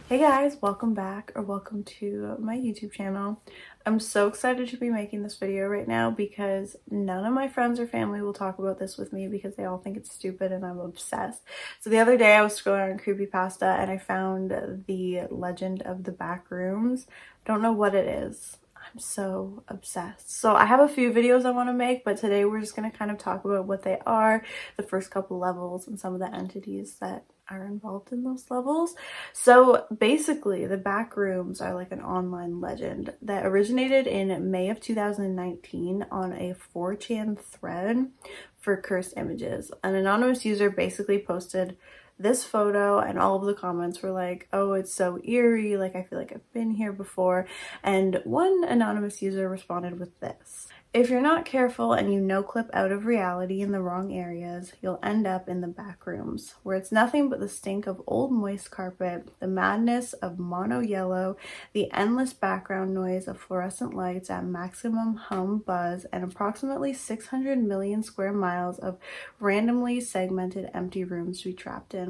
Hey guys, welcome back or welcome to my YouTube channel. I'm so excited to be making this video right now because none of my friends or family will talk about this with me because they all think it's stupid and I'm obsessed. So the other day I was scrolling on Creepypasta and I found the Legend of the Backrooms. Don't know what it is. I'm so obsessed. So I have a few videos I want to make, but today we're just going to kind of talk about what they are, the first couple levels, and some of the entities that are involved in those levels. So basically the backrooms are like an online legend that originated in May of 2019 on a 4chan thread for cursed images. An anonymous user basically posted this photo and all of the comments were like, oh, it's so eerie, like I feel like I've been here before. And one anonymous user responded with this: if you're not careful and you no-clip out of reality in the wrong areas, you'll end up in the back rooms, where it's nothing but the stink of old moist carpet, the madness of mono yellow, the endless background noise of fluorescent lights at maximum hum buzz, and approximately 600 million square miles of randomly segmented empty rooms to be trapped in.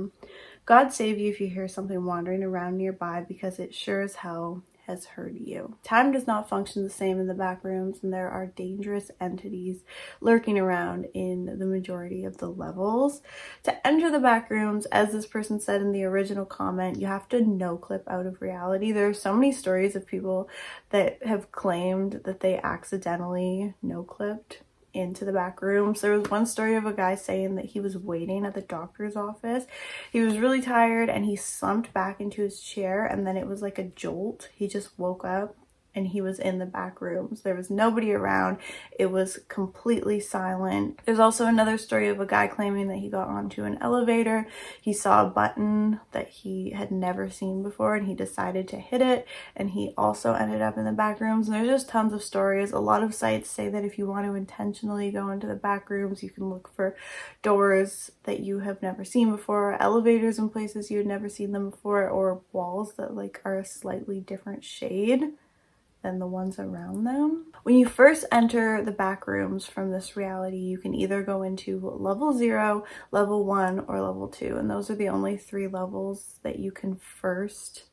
God save you if you hear something wandering around nearby, because it sure as hell has heard you. Time does not function the same in the back rooms, and there are dangerous entities lurking around in the majority of the levels. To enter the back rooms, as this person said in the original comment, you have to no-clip out of reality. There are so many stories of people that have claimed that they accidentally no-clipped into the back rooms. There was one story of a guy saying that he was waiting at the doctor's office. He was really tired and he slumped back into his chair, and then it was like a jolt. He just woke up and he was in the back rooms. There was nobody around. It was completely silent. There's also another story of a guy claiming that he got onto an elevator. He saw a button that he had never seen before and he decided to hit it, and he also ended up in the back rooms. And there's just tons of stories. A lot of sites say that if you want to intentionally go into the back rooms, you can look for doors that you have never seen before, elevators in places you had never seen them before, or walls that like are a slightly different shade than the ones around them. When you first enter the back rooms from this reality, you can either go into level 0, level 1, or level 2, and those are the only 3 levels that you can first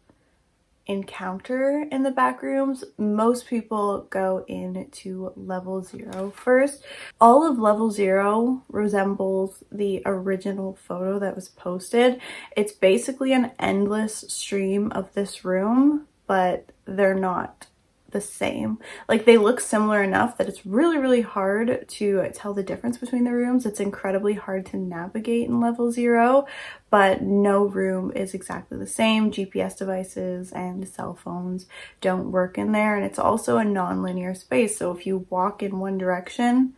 encounter in the back rooms. Most people go into level 0 first. All of level 0 resembles the original photo that was posted. It's basically an endless stream of this room, but they're not the same. Like, they look similar enough that it's really hard to tell the difference between the rooms. It's incredibly hard to navigate in level 0, but no room is exactly the same. GPS devices and cell phones don't work in there, and it's also a non-linear space. So if you walk in one direction,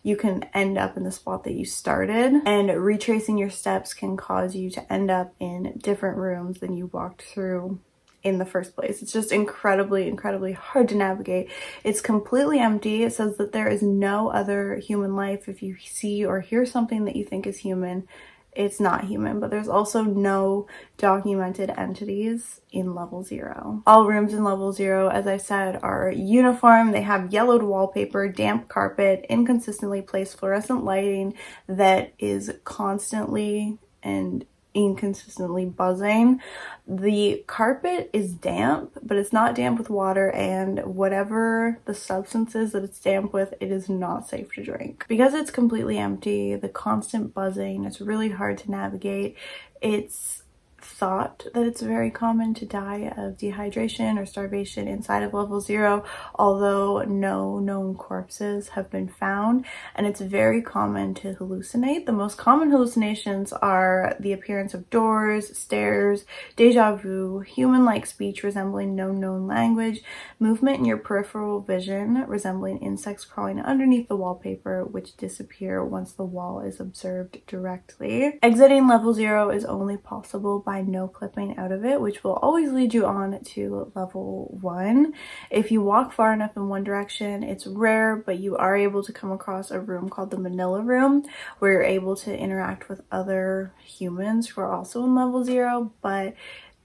you can end up in the spot that you started, and retracing your steps can cause you to end up in different rooms than you walked through in the first place. It's just incredibly hard to navigate. It's completely empty. It says that there is no other human life. If you see or hear something that you think is human, it's not human. But there's also no documented entities in level 0. All rooms in level 0, as I said, are uniform. They have yellowed wallpaper, damp carpet, inconsistently placed fluorescent lighting that is constantly and inconsistently buzzing. The carpet is damp, but it's not damp with water, and whatever the substance is that it's damp with, it is not safe to drink. Because it's completely empty, the constant buzzing, it's really hard to navigate. It's thought that it's very common to die of dehydration or starvation inside of level 0, although no known corpses have been found, and it's very common to hallucinate. The most common hallucinations are the appearance of doors, stairs, deja vu, human-like speech resembling no known language, movement in your peripheral vision resembling insects crawling underneath the wallpaper, which disappear once the wall is observed directly. Exiting level 0 is only possible by no clipping out of it, which will always lead you on to level 1. If you walk far enough in one direction, it's rare, but you are able to come across a room called the Manila Room, where you're able to interact with other humans who are also in level 0, but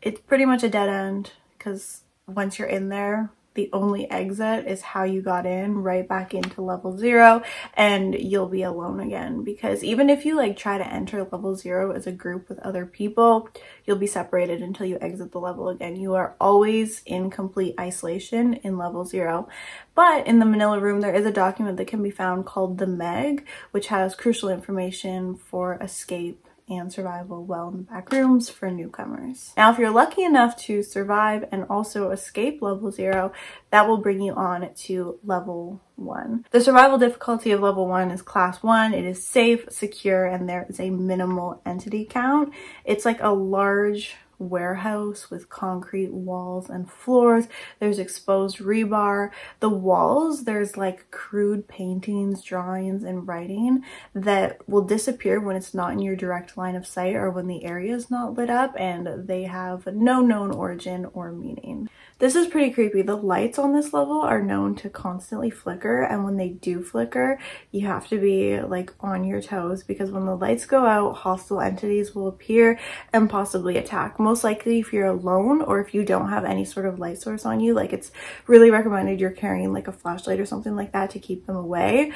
it's pretty much a dead end because once you're in there, the only exit is how you got in, right back into level 0, and you'll be alone again. Because even if you like try to enter level 0 as a group with other people, you'll be separated until you exit the level again. You are always in complete isolation in level 0. But in the Manila room, there is a document that can be found called the Meg, which has crucial information for escape and survival well in the back rooms for newcomers. Now, if you're lucky enough to survive and also escape level 0, that will bring you on to level 1. The survival difficulty of level 1 is class 1. It is safe, secure, and there is a minimal entity count. It's like a large warehouse with concrete walls and floors. There's exposed rebar. The walls, there's like crude paintings, drawings, and writing that will disappear when it's not in your direct line of sight or when the area is not lit up, and they have no known origin or meaning. This is pretty creepy. The lights on this level are known to constantly flicker, and when they do flicker, you have to be like on your toes, because when the lights go out, hostile entities will appear and possibly attack. Most likely if you're alone or if you don't have any sort of light source on you, like it's really recommended you're carrying like a flashlight or something like that to keep them away.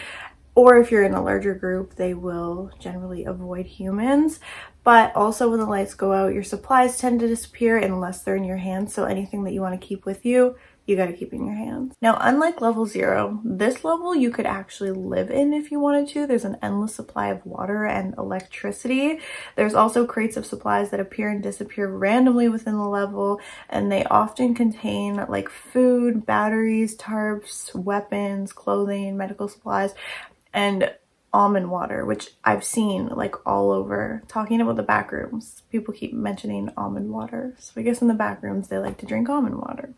Or if you're in a larger group, they will generally avoid humans. But also when the lights go out, your supplies tend to disappear unless they're in your hands. So anything that you want to keep with you, you got to keep in your hands. Now, unlike level 0, this level you could actually live in if you wanted to. There's an endless supply of water and electricity. There's also crates of supplies that appear and disappear randomly within the level, and they often contain like food, batteries, tarps, weapons, clothing, medical supplies, and almond water, which I've seen like all over. Talking about the back rooms, people keep mentioning almond water. So I guess in the back rooms they like to drink almond water.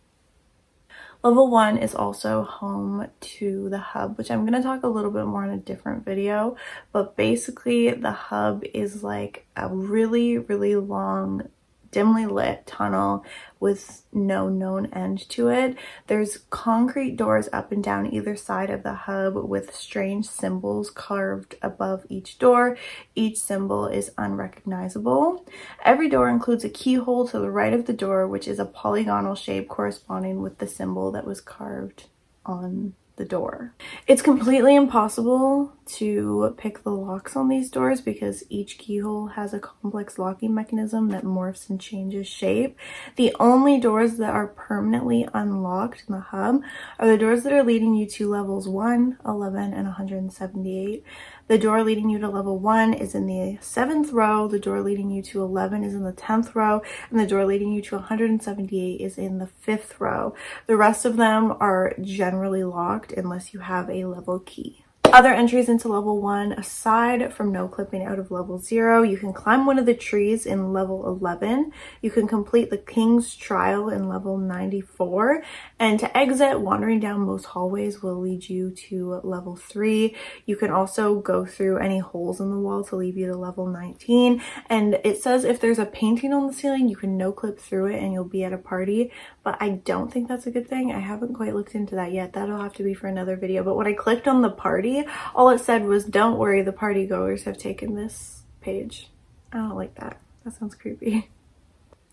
Level 1 is also home to the hub, which I'm going to talk a little bit more in a different video, but basically the hub is like a really, really long, dimly lit tunnel with no known end to it. There's concrete doors up and down either side of the hub with strange symbols carved above each door. Each symbol is unrecognizable. Every door includes a keyhole to the right of the door, which is a polygonal shape corresponding with the symbol that was carved on the door. It's completely impossible to pick the locks on these doors because each keyhole has a complex locking mechanism that morphs and changes shape. The only doors that are permanently unlocked in the hub are the doors that are leading you to levels 1, 11, and 178. The door leading you to level 1 is in the 7th row, the door leading you to 11 is in the 10th row, and the door leading you to 178 is in the 5th row. The rest of them are generally locked unless you have a level key. Other entries into level 1, aside from no clipping out of level 0, you can climb one of the trees in level 11. You can complete the King's Trial in level 94. And to exit, wandering down most hallways will lead you to level 3. You can also go through any holes in the wall to lead you to level 19. And it says if there's a painting on the ceiling, you can no clip through it and you'll be at a party. But I don't think that's a good thing. I haven't quite looked into that yet. That'll have to be for another video. But when I clicked on the party, all it said was, "Don't worry, the party goers have taken this page." I don't like that. That sounds creepy.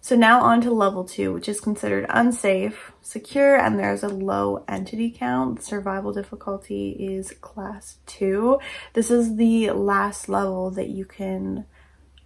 So now on to level 2, which is considered unsafe, secure, and there's a low entity count. The survival difficulty is class 2. This is the last level that you can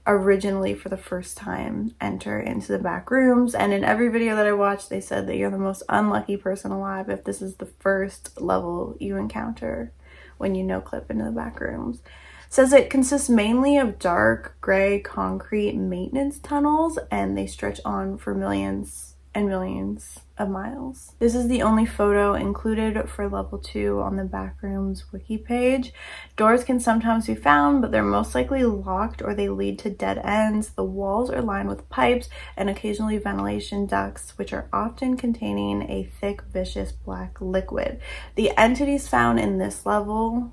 originally for the first time enter into the back rooms, and in every video that I watched they said that you're the most unlucky person alive if this is the first level you encounter when you no clip into the back rooms. It says it consists mainly of dark gray concrete maintenance tunnels, and they stretch on for millions and millions of miles. This is the only photo included for level 2 on the Backrooms wiki page. Doors can sometimes be found, but they're most likely locked or they lead to dead ends. The walls are lined with pipes and occasionally ventilation ducts, which are often containing a thick, viscous black liquid. The entities found in this level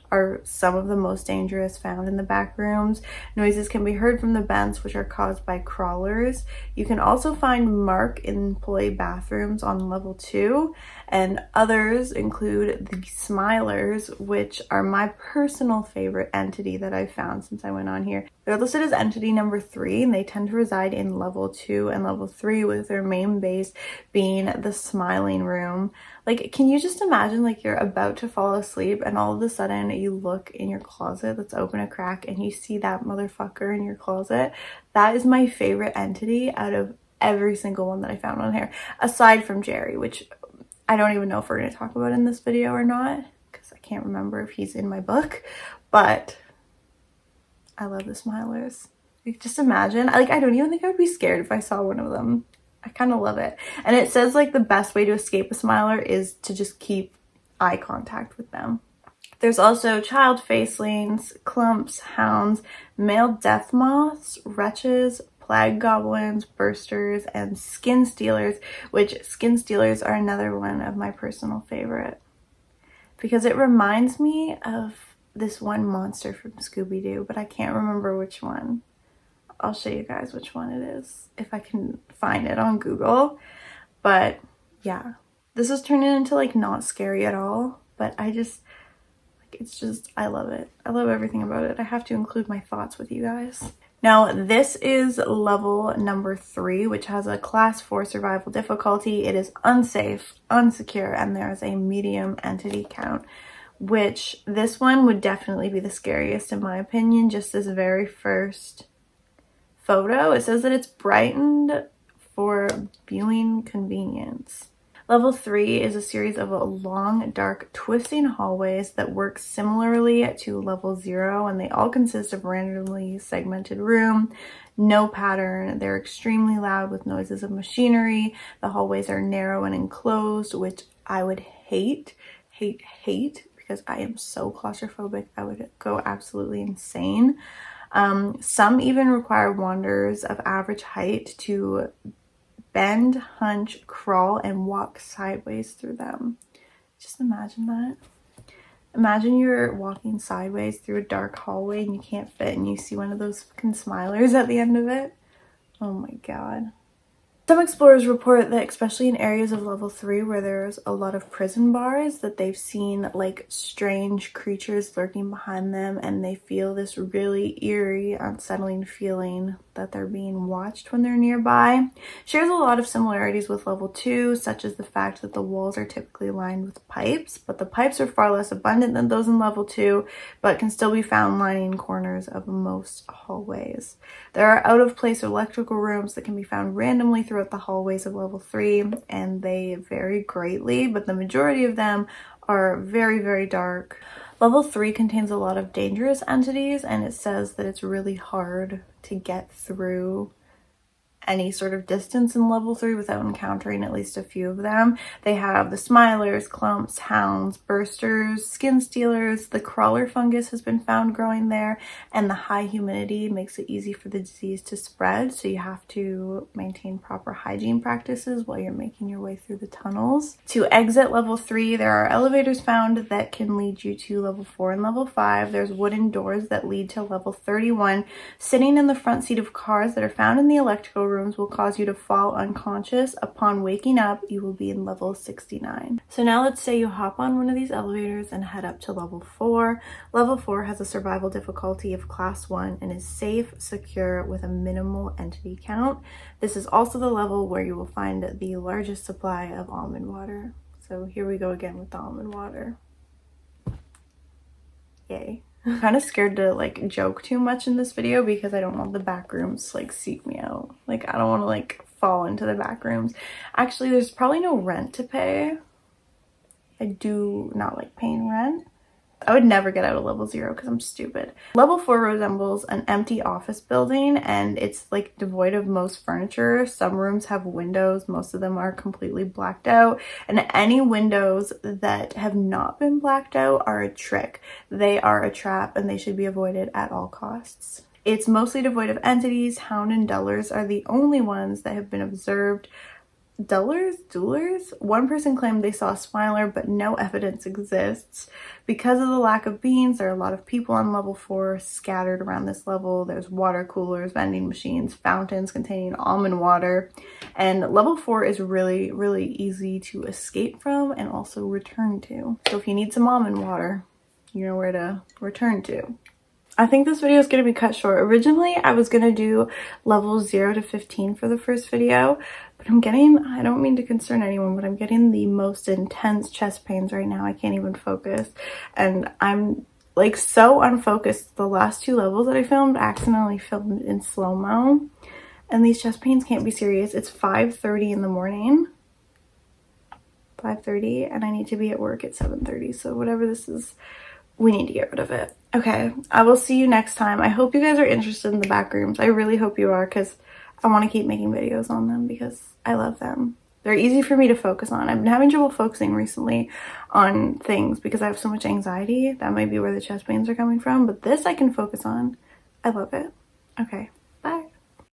are some of the most dangerous found in the back rooms. Noises can be heard from the vents, which are caused by crawlers. You can also find mark employee bathrooms on level 2, and others include the Smilers, which are my personal favorite entity that I've found since I went on here. They're listed as entity number 3, and they tend to reside in level 2 and level 3, with their main base being the smiling room. Like, can you just imagine, like, you're about to fall asleep and all of a sudden you look in your closet that's open a crack and you see that motherfucker in your closet? That is my favorite entity out of every single one that I found on here, aside from Jerry, which I don't even know if we're going to talk about in this video or not, because I can't remember if he's in my book, but I love the Smilers. Like, just imagine, like, I don't even think I would be scared if I saw one of them. I kind of love it. And it says, like, the best way to escape a Smiler is to just keep eye contact with them. There's also child facelings, clumps, hounds, male death moths, wretches, plague goblins, bursters, and skin stealers, which skin stealers are another one of my personal favorite because it reminds me of this one monster from Scooby-Doo, but I can't remember which one. I'll show you guys which one it is if I can find it on Google. But yeah, this is turning into like not scary at all, but I just, like, it's just, I love it. I love everything about it. I have to include my thoughts with you guys. Now, this is level number 3, which has a class 4 survival difficulty. It is unsafe, unsecure, and there is a medium entity count, which this one would definitely be the scariest in my opinion. Just this very first photo, it says that it's brightened for viewing convenience. Level 3 is a series of long, dark, twisting hallways that work similarly to level 0, and they all consist of randomly segmented room, no pattern. They're extremely loud with noises of machinery. The hallways are narrow and enclosed, which I would hate, because I am so claustrophobic. I would go absolutely insane. Some even require wanderers of average height to bend, hunch, crawl, and walk sideways through them. Just imagine that. Imagine you're walking sideways through a dark hallway and you can't fit and you see one of those fucking Smilers at the end of it. Oh my god. Some explorers report that especially in areas of level 3 where there's a lot of prison bars, that they've seen like strange creatures lurking behind them, and they feel this really eerie, unsettling feeling that they're being watched when they're nearby. Shares a lot of similarities with level 2, such as the fact that the walls are typically lined with pipes, but the pipes are far less abundant than those in level 2, but can still be found lining corners of most hallways. There are out-of-place electrical rooms that can be found randomly throughout the hallways of level 3, and they vary greatly, but the majority of them are very, very dark. Level 3 contains a lot of dangerous entities, and it says that it's really hard to get through any sort of distance in level 3 without encountering at least a few of them. They have the Smilers, clumps, hounds, bursters, skin stealers. The crawler fungus has been found growing there, and the high humidity makes it easy for the disease to spread, so you have to maintain proper hygiene practices while you're making your way through the tunnels. To exit level 3, there are elevators found that can lead you to level 4 and level 5. There's wooden doors that lead to level 31. Sitting in the front seat of cars that are found in the electrical rooms will cause you to fall unconscious. Upon waking up, you will be in level 69. So now let's say you hop on one of these elevators and head up to level 4. Level 4 has a survival difficulty of class 1 and is safe, secure, with a minimal entity count. This is also the level where you will find the largest supply of almond water. So here we go again with the almond water. Yay. I'm kind of scared to like joke too much in this video because I don't want the back rooms to like seek me out. Like, I don't want to like fall into the back rooms. Actually, there's probably no rent to pay. I do not like paying rent. I would never get out of level 0 because I'm stupid. Level 4 resembles an empty office building, and it's like devoid of most furniture. Some rooms have windows, most of them are completely blacked out, and any windows that have not been blacked out are a trick. They are a trap and they should be avoided at all costs. It's mostly devoid of entities. Hound and dullers are the only ones that have been observed. duelers. One person claimed they saw a smiler, but no evidence exists. Because of the lack of beans, there are a lot of people on level 4 scattered around this level. There's water coolers, vending machines, fountains containing almond water, and level 4 is really, really easy to escape from and also return to. So if you need some almond water, you know where to return to. I think this video is going to be cut short. Originally, I was going to do levels 0 to 15 for the first video, but I don't mean to concern anyone, but I'm getting the most intense chest pains right now. I can't even focus, and I'm like so unfocused. The last 2 levels that I filmed, I accidentally filmed in slow-mo, and these chest pains can't be serious. It's 5:30 in the morning. 5:30, and I need to be at work at 7:30, so whatever this is, we need to get rid of it. Okay, I will see you next time. I hope you guys are interested in the back rooms. I really hope you are, because I want to keep making videos on them because I love them. They're easy for me to focus on. I've been having trouble focusing recently on things because I have so much anxiety. That might be where the chest pains are coming from, but this I can focus on. I love it. Okay.